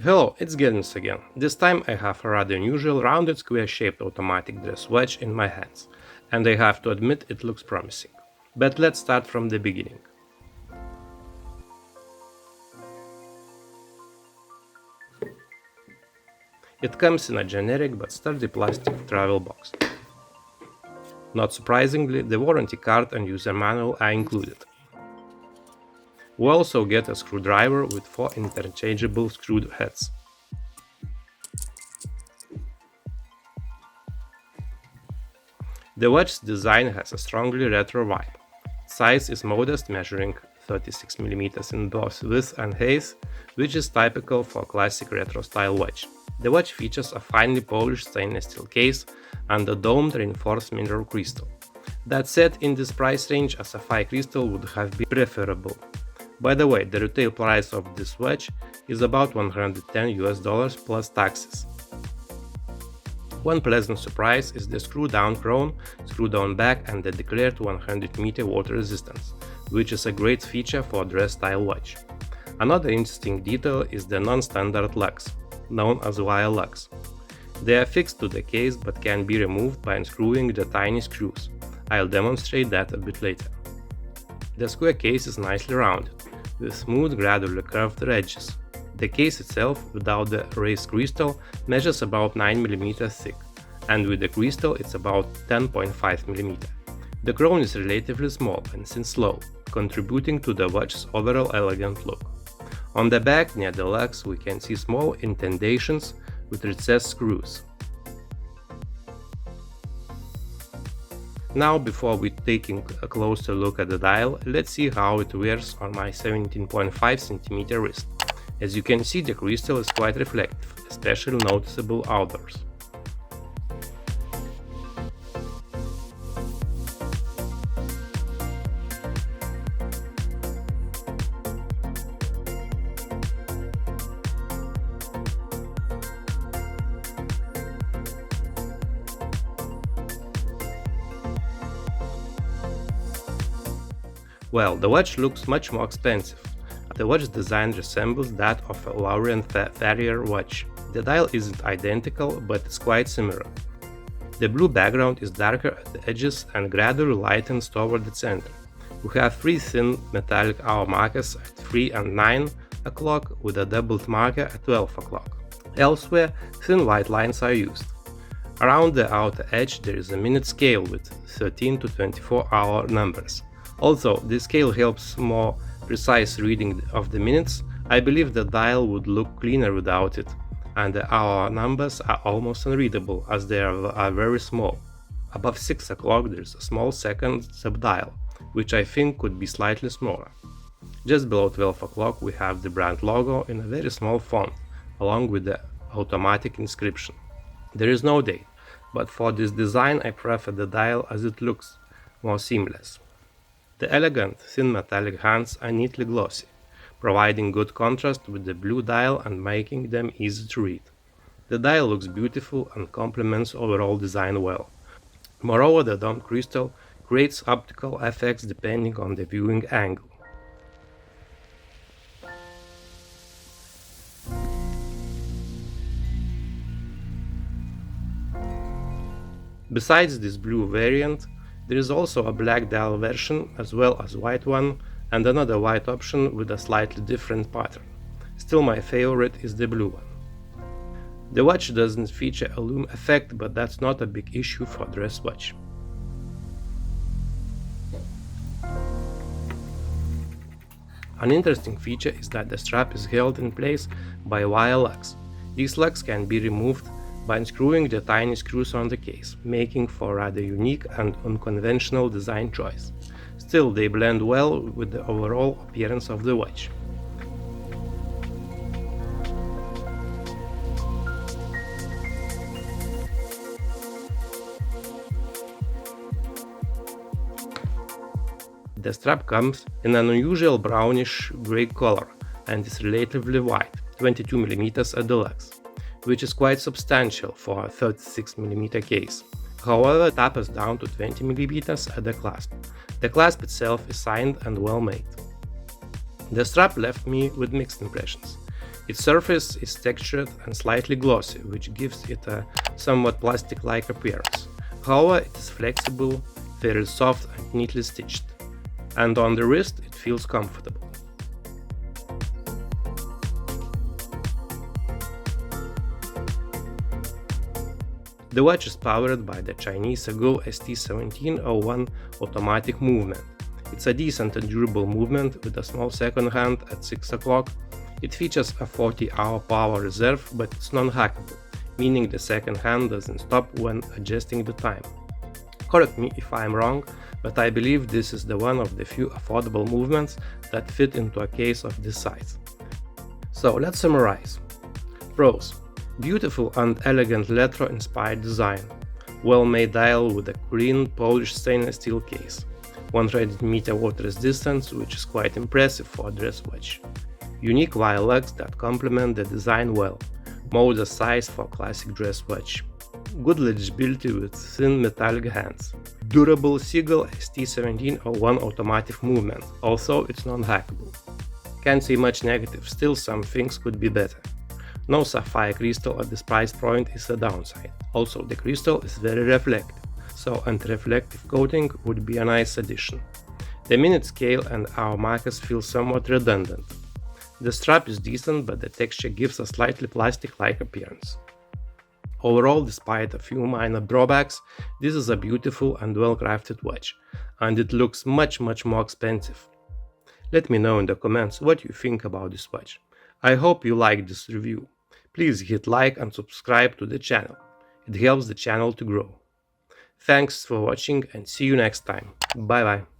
Hello, it's Gedmis again. This time I have a rather unusual rounded square-shaped automatic dress wedge in my hands, and I have to admit it looks promising. But let's start from the beginning. It comes in a generic but sturdy plastic travel box. Not surprisingly, the warranty card and user manual are included. We also get a screwdriver with 4 interchangeable screw heads. The wedge's design has a strongly retro vibe. Its size is modest, measuring 36mm in both width and height, which is typical for a classic retro-style wedge. The wedge features a finely polished stainless steel case and a domed reinforced mineral crystal. That said, in this price range, a sapphire crystal would have been preferable. By the way, the retail price of this wedge is about $110 plus taxes. One pleasant surprise is the screw-down crown, screw-down back and the declared 100-meter water resistance, which is a great feature for a dress-style watch. Another interesting detail is the non-standard lugs, known as wire lugs. They are fixed to the case but can be removed by unscrewing the tiny screws. I'll demonstrate that a bit later. The square case is nicely rounded, with smooth, gradually curved edges. The case itself, without the raised crystal, measures about 9mm thick, and with the crystal it's about 10.5mm. The crown is relatively small and sits low, contributing to the watch's overall elegant look. On the back, near the lugs, we can see small indentations with recessed screws. Now, before we taking a closer look at the dial, let's see how it wears on my 17.5cm wrist. As you can see, the crystal is quite reflective, especially noticeable outdoors. Well, the watch looks much more expensive. The watch design resembles that of a Hruodland F028 watch. The dial isn't identical, but it's quite similar. The blue background is darker at the edges and gradually lightens toward the center. We have 3 thin metallic hour markers at 3 and 9 o'clock with a doubled marker at 12 o'clock. Elsewhere, thin white lines are used. Around the outer edge there is a minute scale with 13 to 24-hour numbers. Although this scale helps more precise reading of the minutes, I believe the dial would look cleaner without it, and the hour numbers are almost unreadable as they are very small. Above 6 o'clock there is a small second subdial, which I think could be slightly smaller. Just below 12 o'clock we have the brand logo in a very small font, along with the automatic inscription. There is no date, but for this design I prefer the dial as it looks more seamless. The elegant, thin metallic hands are neatly glossy, providing good contrast with the blue dial and making them easy to read. The dial looks beautiful and complements overall design well. Moreover, the domed crystal creates optical effects depending on the viewing angle. Besides this blue variant, there is also a black dial version as well as white one and another white option with a slightly different pattern. Still, my favorite is the blue one. The watch doesn't feature a Lume effect, but that's not a big issue for a dress watch. An interesting feature is that the strap is held in place by wire lugs. These lugs can be removed by unscrewing the tiny screws on the case, making for a rather unique and unconventional design choice. Still, they blend well with the overall appearance of the watch. The strap comes in an unusual brownish gray color and is relatively wide, 22mm at the lugs, which is quite substantial for a 36mm case. However, it tapers down to 20mm at the clasp. The clasp itself is signed and well made. The strap left me with mixed impressions. Its surface is textured and slightly glossy, which gives it a somewhat plastic-like appearance. However, it is flexible, very soft and neatly stitched, and on the wrist it feels comfortable. The watch is powered by the Chinese Seagull ST1701 automatic movement. It's a decent and durable movement with a small second hand at 6 o'clock. It features a 40-hour power reserve, but it's non-hackable, meaning the second hand doesn't stop when adjusting the time. Correct me if I'm wrong, but I believe this is the one of the few affordable movements that fit into a case of this size. So let's summarize. Pros: beautiful and elegant retro-inspired design, well-made dial with a clean polished stainless steel case, 100 m water resistance, which is quite impressive for a dress watch, unique wire lugs that complement the design well, modest size for classic dress watch, good legibility with thin metallic hands, durable Seagull ST1701 automotive movement, also it's non-hackable. Can't say much negative, still some things could be better. No sapphire crystal at this price point is a downside. Also, the crystal is very reflective, so anti-reflective coating would be a nice addition. The minute scale and our markers feel somewhat redundant. The strap is decent, but the texture gives a slightly plastic-like appearance. Overall, despite a few minor drawbacks, this is a beautiful and well-crafted watch, and it looks much more expensive. Let me know in the comments what you think about this watch. I hope you liked this review. Please hit like and subscribe to the channel. It helps the channel to grow. Thanks for watching and see you next time. Bye bye.